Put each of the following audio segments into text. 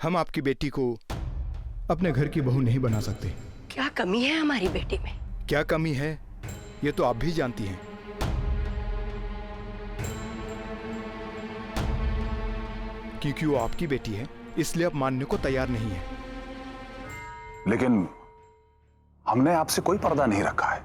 हम आपकी बेटी को अपने घर की बहू नहीं बना सकते। क्या कमी है हमारी बेटी में? क्या कमी है ये तो आप भी जानती हैं। क्योंकि वो आपकी बेटी है इसलिए आप मानने को तैयार नहीं है। लेकिन हमने आपसे कोई पर्दा नहीं रखा है,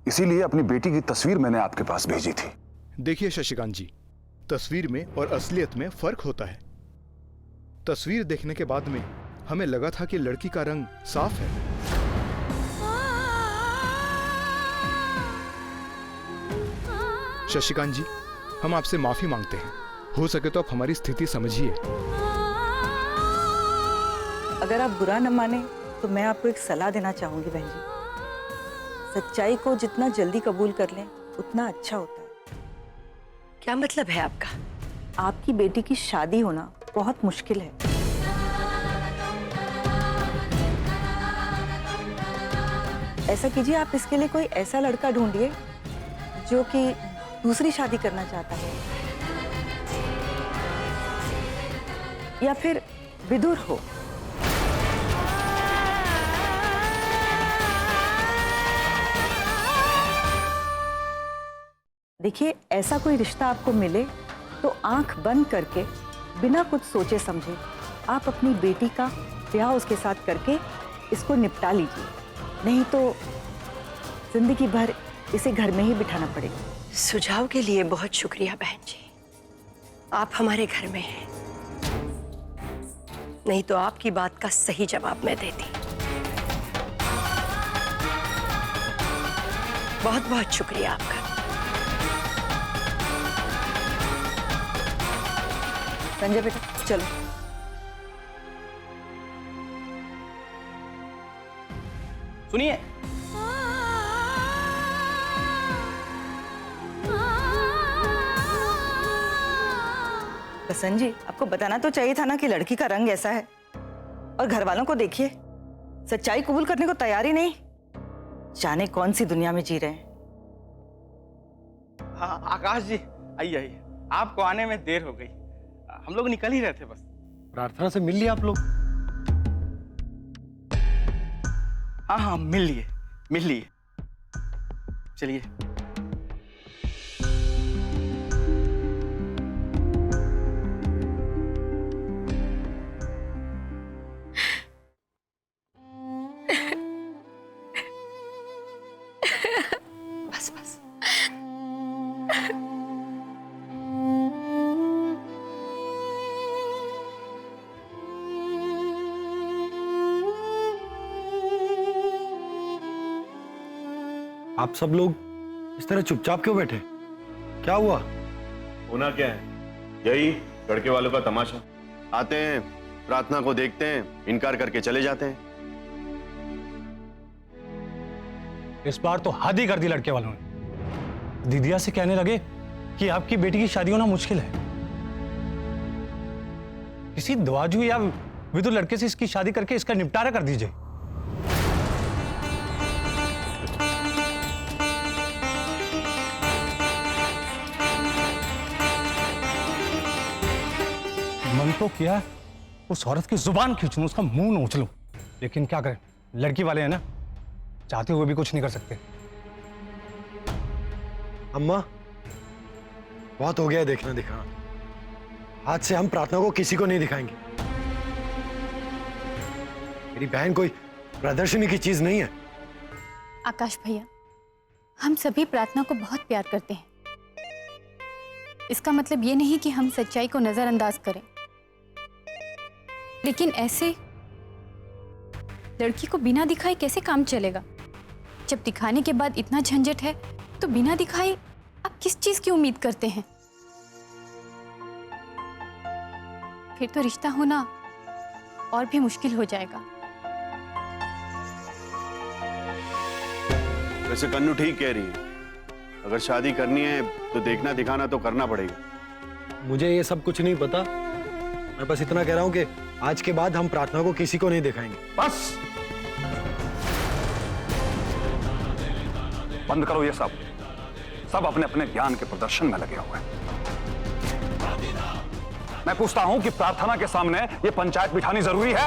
इसीलिए अपनी बेटी की तस्वीर मैंने आपके पास भेजी थी। देखिए शशिकांत जी, तस्वीर में और असलियत में फर्क होता है। तस्वीर देखने के बाद में हमें लगा था कि लड़की का रंग साफ है। शशिकांत जी, हम आपसे माफी मांगते हैं। हो सके तो आप हमारी स्थिति समझिए। अगर आप बुरा न माने तो मैं आपको एक सलाह देना चाहूंगी बहन जी। सच्चाई को जितना जल्दी कबूल कर लें उतना अच्छा होता है। क्या मतलब है आपका? आपकी बेटी की शादी होना बहुत मुश्किल है। ऐसा कीजिए, आप इसके लिए कोई ऐसा लड़का ढूंढिए जो कि दूसरी शादी करना चाहता है या फिर विदुर हो। देखिए, ऐसा कोई रिश्ता आपको मिले तो आंख बंद करके बिना कुछ सोचे समझे आप अपनी बेटी का ब्याह उसके साथ करके इसको निपटा लीजिए, नहीं तो जिंदगी भर इसे घर में ही बिठाना पड़ेगा। सुझाव के लिए बहुत शुक्रिया बहन जी, आप हमारे घर में हैं, नहीं तो आपकी बात का सही जवाब मैं देती। बहुत बहुत शुक्रिया आपका। संजय बेटा चलो। सुनिए, बसंत जी, आपको बताना तो चाहिए था ना कि लड़की का रंग ऐसा है। और घर वालों को देखिए, सच्चाई कबूल करने को तैयार ही नहीं। जाने कौन सी दुनिया में जी रहे हैं। हाँ आकाश जी, आइए आइए, आपको आने में देर हो गई, हम लोग निकल ही रहे थे बस। प्रार्थना से मिल लिए आप लोग? हाँ हाँ, मिल लिए। चलिए। बस बस। आप सब लोग इस तरह चुपचाप क्यों बैठे? क्या हुआ? होना क्या है, यही लड़के वालों का तमाशा। आते हैं, प्रार्थना को देखते हैं, इनकार करके चले जाते हैं। इस बार तो हद ही कर दी लड़के वालों ने। दीदिया से कहने लगे कि आपकी बेटी की शादी होना मुश्किल है। किसी दवाजू या विदुर लड़के से इसकी शादी करके इसका निपटारा कर दीजिए। मन तो किया उस औरत की जुबान खींच लूं, उसका मुंह नोच लूं, लेकिन क्या करें, लड़की वाले हैं ना, चाहते हुए भी कुछ नहीं कर सकते। अम्मा, बहुत हो गया देखना दिखाना। आज से हम प्रार्थना को किसी को नहीं दिखाएंगे। मेरी बहन कोई प्रदर्शनी की चीज नहीं है। आकाश भैया, हम सभी प्रार्थना को बहुत प्यार करते हैं। इसका मतलब ये नहीं कि हम सच्चाई को नजरअंदाज करें, लेकिन ऐसे लड़की को बिना दिखाए कैसे काम चलेगा? जब दिखाने के बाद इतना झंझट है तो बिना दिखाए आप किस चीज की उम्मीद करते हैं? फिर तो रिश्ता होना और भी मुश्किल हो जाएगा। वैसे कन्नू ठीक कह रही है, अगर शादी करनी है तो देखना दिखाना तो करना पड़ेगा। मुझे ये सब कुछ नहीं पता, मैं बस इतना कह रहा हूं कि आज के बाद हम प्रार्थना को किसी को नहीं दिखाएंगे। बस बंद करो ये सब अपने अपने ज्ञान के प्रदर्शन में लगे हुए हैं। मैं पूछता हूं कि प्रार्थना के सामने ये पंचायत बिठानी जरूरी है?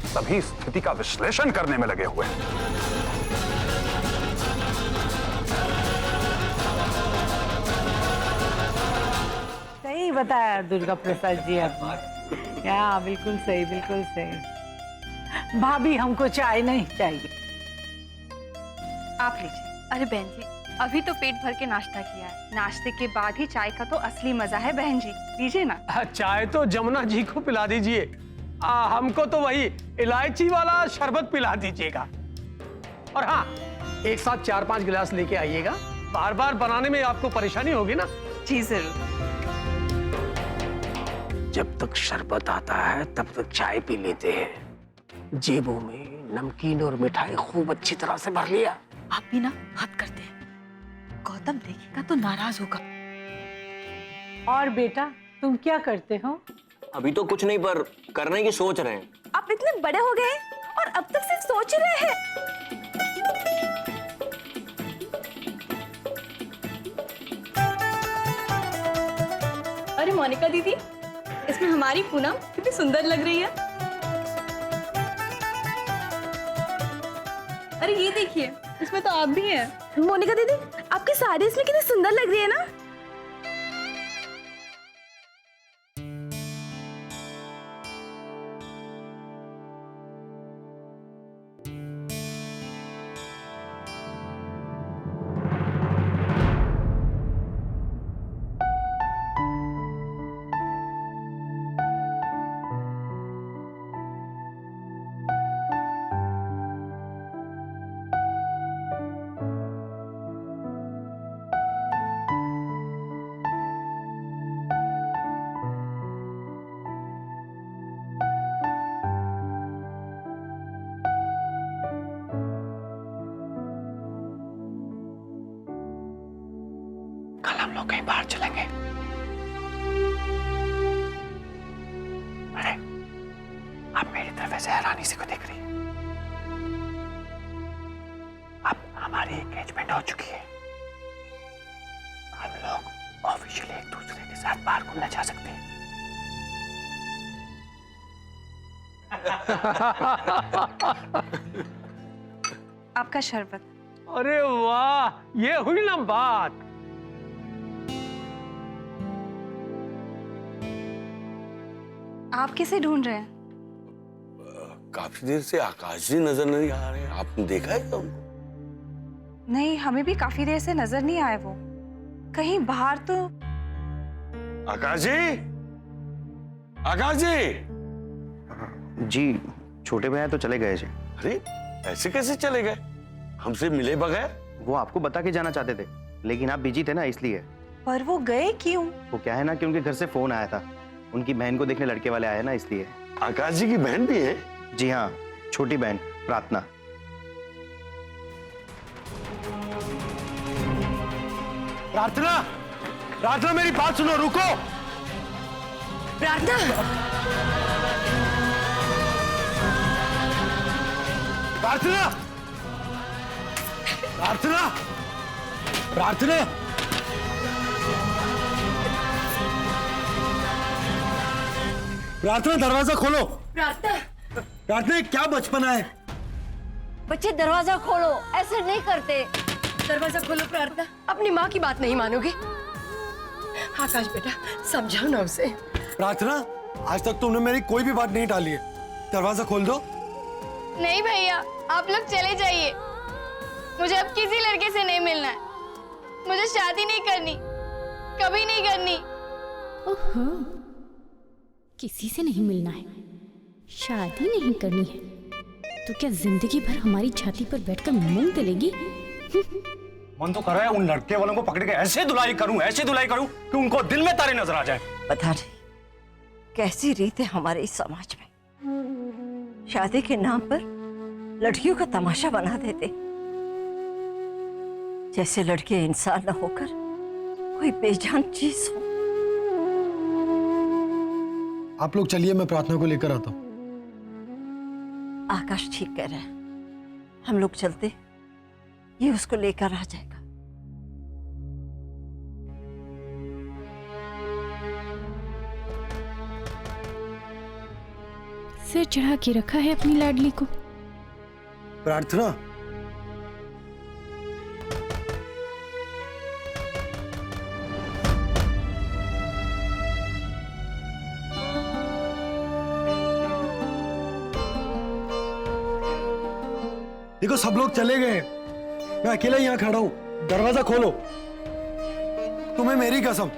सभी स्थिति का विश्लेषण करने में लगे हुए हैं। सही बताया दुर्गा प्रसाद जी आपने। या बिल्कुल सही, बिल्कुल सही। भाभी हमको चाय नहीं चाहिए। आप लीजिए। अरे बहन जी, अभी तो पेट भर के नाश्ता किया है, नाश्ते के बाद ही चाय का तो असली मजा है बहन जी, लीजिए ना। चाय तो जमुना जी को पिला दीजिए, हमको तो वही इलायची वाला शरबत पिला दीजिएगा। और हाँ, एक साथ 4-5 गिलास लेके आइएगा, बार बार बनाने में आपको परेशानी होगी ना। जी जरूर। जब तक शरबत आता है तब तक चाय पी लेते हैं। जेबों में नमकीन और मिठाई खूब अच्छी तरह से भर लिया। आप भी ना हद करते हैं, गौतम देखेगा तो नाराज होगा। और बेटा तुम क्या करते हो? अभी तो कुछ नहीं, पर करने की सोच रहे हैं। आप इतने बड़े हो गए और अब तक सिर्फ सोच ही रहे हैं। अरे मोनिका दीदी, इसमें हमारी पूनम कितनी सुंदर लग रही है। अरे ये देखिए, इसमें तो आप भी हैं। मोनिका दीदी, आपकी साड़ी इसमें कितनी सुंदर लग रही है ना। कल हम लोग कहीं बाहर चलेंगे। अरे आप मेरी तरफ ऐसे हैरानी से क्यों देख रही है? अब हमारी एंगेजमेंट हो चुकी है, हम लोग ऑफिशियली एक दूसरे के साथ बाहर घूमने जा सकते हैं। आपका शरबत। अरे वाह, ये हुई ना बात। आप किसे ढूंढ रहे हैं? काफी देर से आकाश जी नजर नहीं आ रहे, आपने देखा है उनको? नहीं, हमें भी काफी देर से नजर नहीं आए वो। कहीं बाहर तो। आकाश जी, आकाश जी। जी छोटे भैया तो चले गए थे। अरे ऐसे कैसे चले गए, हमसे मिले बगैर? वो आपको बता के जाना चाहते थे, लेकिन आप बिजी थे ना, इसलिए। पर वो गए क्यों? वो क्या है ना कि उनके घर से फोन आया था, उनकी बहन को देखने लड़के वाले आए ना, इसलिए। आकाश जी की बहन भी है? जी हाँ, छोटी बहन प्रार्थना। प्रार्थना, प्रार्थना मेरी बात सुनो, रुको। प्रार्थना, प्रार्थना, प्रार्थना, प्रार्थना, प्रार्थना दरवाजा खोलो। प्रार्थना, प्रार्थना क्या बचपना है? बच्चे दरवाजा खोलो, ऐसे नहीं करते। दरवाजा खोलो प्रार्थना, अपनी माँ की बात नहीं मानोगे? आकाश बेटा, समझाओ ना उसे। प्रार्थना, आज तक तुमने मेरी कोई भी बात नहीं टाली है, दरवाजा खोल दो। नहीं भैया, आप लोग चले जाइए, मुझे अब किसी लड़के से नहीं मिलना है। मुझे शादी नहीं करनी, कभी नहीं करनी। ओहो, किसी से नहीं मिलना है, शादी नहीं करनी है, तो क्या जिंदगी भर हमारी छाती पर बैठकर मूंग तलेगी? मन तो कर रहा है उन लड़के वालों को पकड़ के ऐसे धुलाई करूं कि उनको दिन में तारे नजर आ जाए। पता नहीं कैसी रीत है हमारे इस समाज में, शादी के नाम पर लड़कियों का तमाशा बना देते, जैसे लड़के इंसान न होकर कोई बेजान चीज हो। आप लोग चलिए, मैं प्रार्थना को लेकर आता हूँ। आकाश ठीक कह रहा है, हम लोग चलते, ये उसको लेकर आ जाएगा। सिर चढ़ा के रखा है अपनी लाडली को। प्रार्थना, देखो सब लोग चले गए, मैं अकेला यहाँ खड़ा हूं। दरवाजा खोलो, तुम्हें मेरी कसम।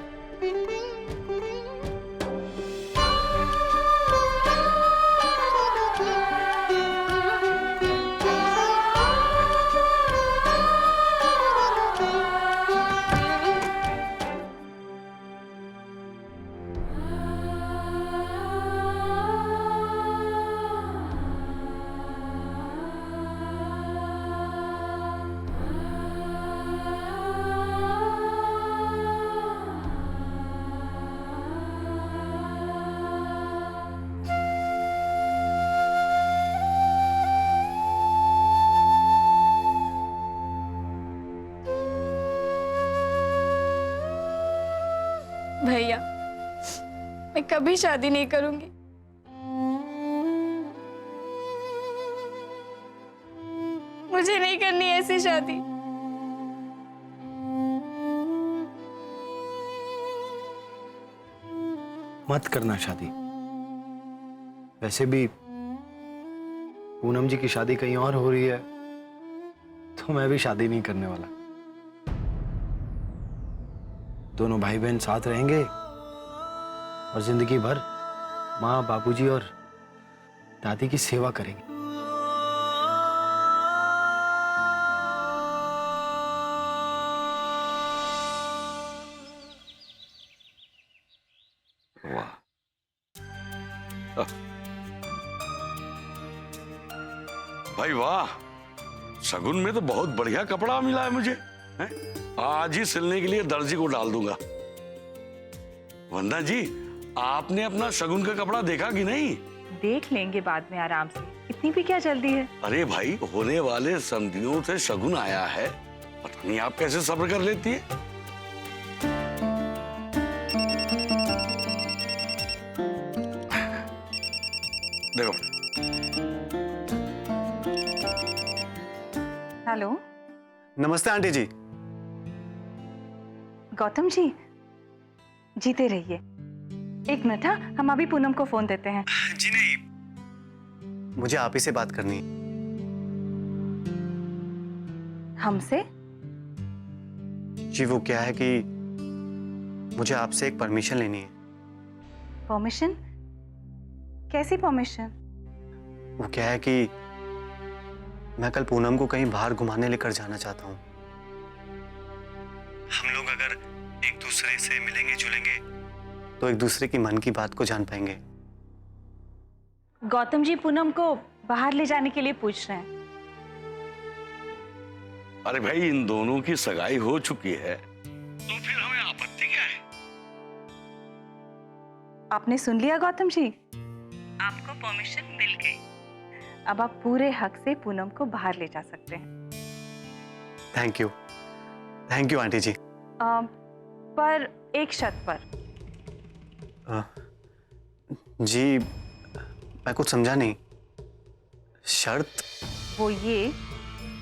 भैया, मैं कभी शादी नहीं करूंगी। मुझे नहीं करनी ऐसी शादी। मत करना शादी। वैसे भी पूनम जी की शादी कहीं और हो रही है, तो मैं भी शादी नहीं करने वाला। दोनों भाई बहन साथ रहेंगे और जिंदगी भर माँ, बाबूजी और दादी की सेवा करेंगे। वाह, भाई वाह, शगुन में तो बहुत बढ़िया कपड़ा मिला है मुझे। है? आज ही सिलने के लिए दर्जी को डाल दूंगा। वंदना जी, आपने अपना शगुन का कपड़ा देखा कि नहीं? देख लेंगे बाद में आराम से, इतनी भी क्या जल्दी है? अरे भाई, होने वाले समधियों से शगुन आया है, पता नहीं आप कैसे सब्र कर लेती है। देखो। हेलो, नमस्ते आंटी जी। गौतम जी, जीते रहिए। एक मिनट, हाँ, हम अभी पूनम को फोन देते हैं। जी नहीं, मुझे आप ही से बात करनी है। हमसे? जी वो क्या है कि मुझे आपसे एक परमिशन लेनी है। परमिशन? कैसी परमिशन? वो क्या है कि मैं कल पूनम को कहीं बाहर घुमाने लेकर जाना चाहता हूँ। हम लोग अगर एक दूसरे से मिलेंगे जुलेंगे तो एक दूसरे की मन की बात को जान पाएंगे। गौतम जी पूनम को बाहर ले जाने के लिए पूछ रहे हैं। अरे भाई, इन दोनों की सगाई हो चुकी है, तो फिर हमें आपत्ति क्या है? आपने सुन लिया गौतम जी, आपको परमिशन मिल गई। अब आप पूरे हक से पूनम को बाहर ले जा सकते हैं। थैंक यू आंटी जी। पर एक शर्त पर। जी मैं कुछ समझा नहीं। शर्त? वो ये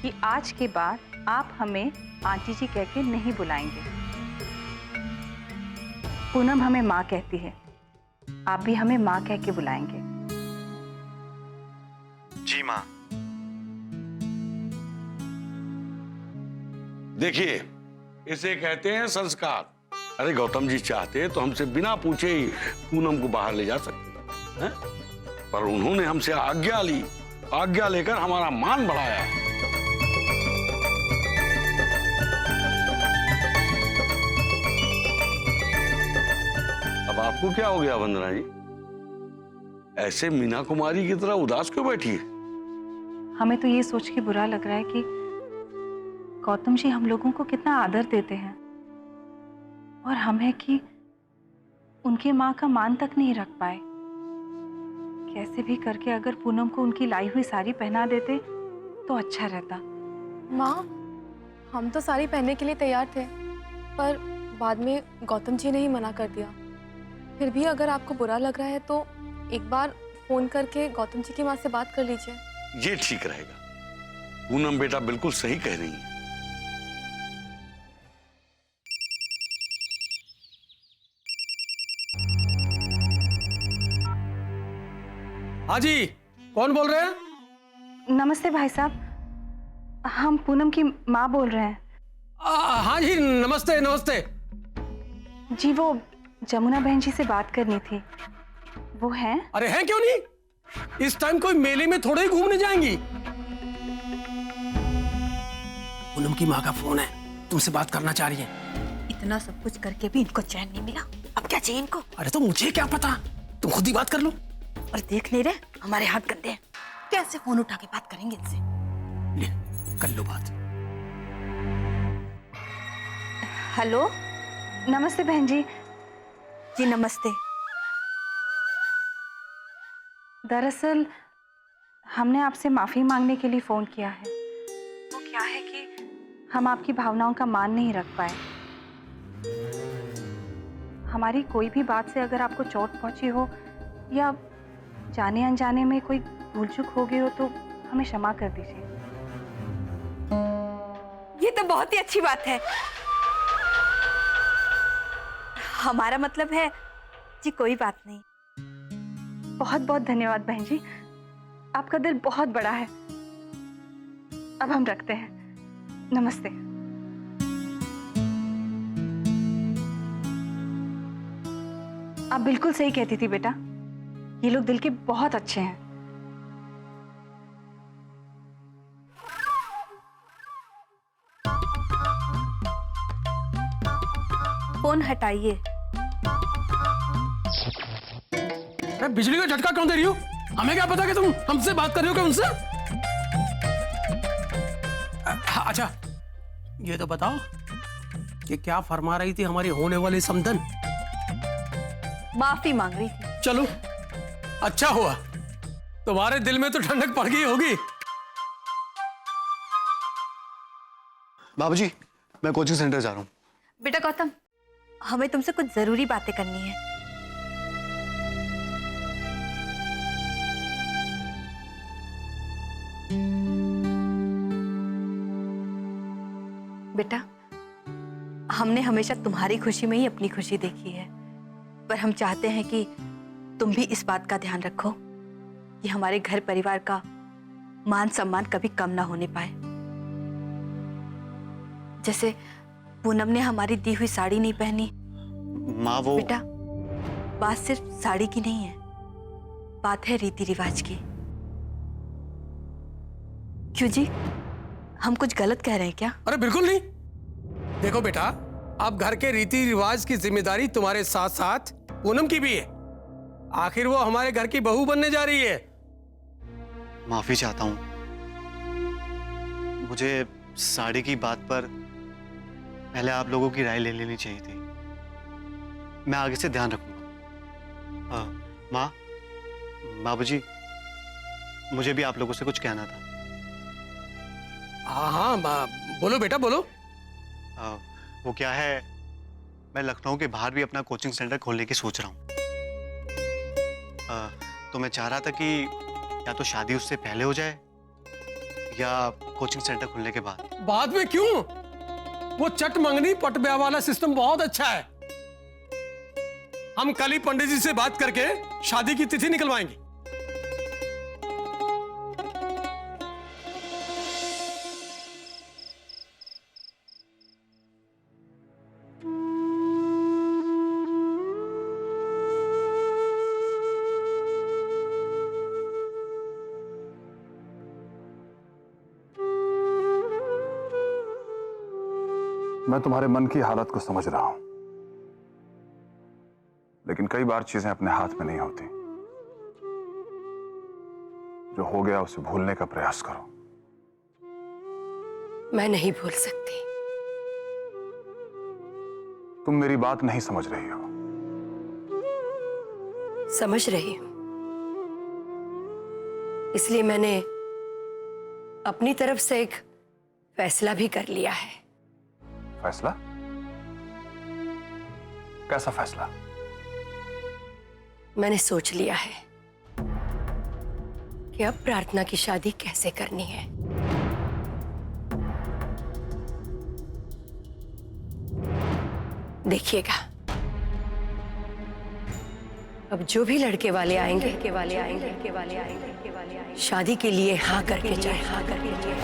कि आज के बाद आप हमें आंटी जी कह के नहीं बुलाएंगे। पूनम हमें माँ कहती है, आप भी हमें माँ कह के बुलाएंगे। जी माँ। देखिए, इसे कहते हैं संस्कार। अरे गौतम जी चाहते तो हमसे बिना पूछे ही पूनम को बाहर ले जा सकते हैं, पर उन्होंने हमसे आज्ञा ली। आज्ञा लेकर हमारा मान बढ़ाया। अब आपको क्या हो गया वंदना जी? ऐसे मीना कुमारी की तरह उदास क्यों बैठी है? हमें तो ये सोच के बुरा लग रहा है कि गौतम जी हम लोगों को कितना आदर देते हैं और हम है कि उनके माँ का मान तक नहीं रख पाए। कैसे भी करके अगर पूनम को उनकी लाई हुई साड़ी पहना देते तो अच्छा रहता। माँ, हम तो साड़ी पहनने के लिए तैयार थे, पर बाद में गौतम जी ने ही मना कर दिया। फिर भी अगर आपको बुरा लग रहा है तो एक बार फोन करके गौतम जी की माँ से बात कर लीजिए। ये ठीक रहेगा। पूनम बेटा बिल्कुल सही कह रही है। हाँ जी, कौन बोल रहे हैं? नमस्ते भाई साहब, हम पूनम की माँ बोल रहे हैं। हाँ जी, नमस्ते नमस्ते। जी वो जमुना बहन जी से बात करनी थी, वो हैं? अरे हैं क्यों नहीं, इस टाइम कोई मेले में थोड़े ही घूमने जाएंगी। पूनम की माँ का फोन है, तुमसे बात करना चाह रही है। इतना सब कुछ करके भी इनको चैन नहीं मिला, अब क्या चाहिए इनको? अरे तो मुझे क्या पता, तुम खुद ही बात कर लो। और देख नहीं रहे हमारे हाथ गंदे हैं, कैसे फोन उठा के बात करेंगे इनसे? ले कर लो बात। हेलो, नमस्ते बहन जी। जी नमस्ते। दरअसल हमने आपसे माफी मांगने के लिए फोन किया है। वो क्या है कि हम आपकी भावनाओं का मान नहीं रख पाए। हमारी कोई भी बात से अगर आपको चोट पहुंची हो या जाने अनजाने में कोई भूल चूक हो गई हो तो हमें क्षमा कर दीजिए। ये तो बहुत ही अच्छी बात है। हमारा मतलब है जी कोई बात नहीं। बहुत बहुत धन्यवाद बहन जी, आपका दिल बहुत बड़ा है। अब हम रखते हैं, नमस्ते। आप बिल्कुल सही कहती थी बेटा, ये लोग दिल के बहुत अच्छे हैं। फोन हटाइए। अरे बिजली का झटका क्यों दे रही हो? हमें क्या पता कि तुम हमसे बात कर रही हो क्या उनसे? अच्छा ये तो बताओ कि क्या फरमा रही थी हमारी होने वाली समधन? माफी मांग रही थी। चलो अच्छा हुआ, तुम्हारे दिल में तो ठंडक पड़ गई होगी। बाबूजी, मैं कोचिंग सेंटर जा रहा हूँ। बेटा गौतम, हमें तुमसे कुछ जरूरी बातें करनी है। बेटा, हमने हमेशा तुम्हारी खुशी में ही अपनी खुशी देखी है, पर हम चाहते हैं कि तुम भी इस बात का ध्यान रखो कि हमारे घर परिवार का मान सम्मान कभी कम ना होने पाए। जैसे पूनम ने हमारी दी हुई साड़ी नहीं पहनी। माँ वो बेटा, बात सिर्फ साड़ी की नहीं है, बात है रीति रिवाज की। क्यों जी, हम कुछ गलत कह रहे हैं क्या? अरे बिल्कुल नहीं। देखो बेटा, अब घर के रीति रिवाज की जिम्मेदारी तुम्हारे साथ साथ पूनम की भी है। आखिर वो हमारे घर की बहू बनने जा रही है। माफी चाहता हूँ, मुझे साड़ी की बात पर पहले आप लोगों की राय ले लेनी चाहिए थी। मैं आगे से ध्यान रखूंगा। माँ, बाबूजी, मुझे भी आप लोगों से कुछ कहना था। हाँ बोलो बेटा बोलो। वो क्या है, मैं लखनऊ के बाहर भी अपना कोचिंग सेंटर खोलने की सोच रहा हूँ। तो मैं चाह रहा था कि या तो शादी उससे पहले हो जाए या कोचिंग सेंटर खुलने के बाद। बाद में क्यों? वो चट मंगनी पट ब्याह वाला सिस्टम बहुत अच्छा है। हम कल ही पंडित जी से बात करके शादी की तिथि निकलवाएंगे। मैं तुम्हारे मन की हालत को समझ रहा हूं, लेकिन कई बार चीजें अपने हाथ में नहीं होती। जो हो गया उसे भूलने का प्रयास करो। मैं नहीं भूल सकती। तुम मेरी बात नहीं समझ रही हो। समझ रही हूं, इसलिए मैंने अपनी तरफ से एक फैसला भी कर लिया है। फैसला? कैसा फैसला? मैंने सोच लिया है कि अब प्रार्थना की शादी कैसे करनी है। देखिएगा, अब जो भी लड़के वाले आएंगे शादी के लिए हाँ करके जाए, हाँ करके जाए।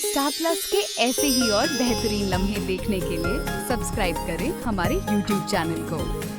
स्टार प्लस के ऐसे ही और बेहतरीन लम्हे देखने के लिए सब्सक्राइब करें हमारे YouTube चैनल को।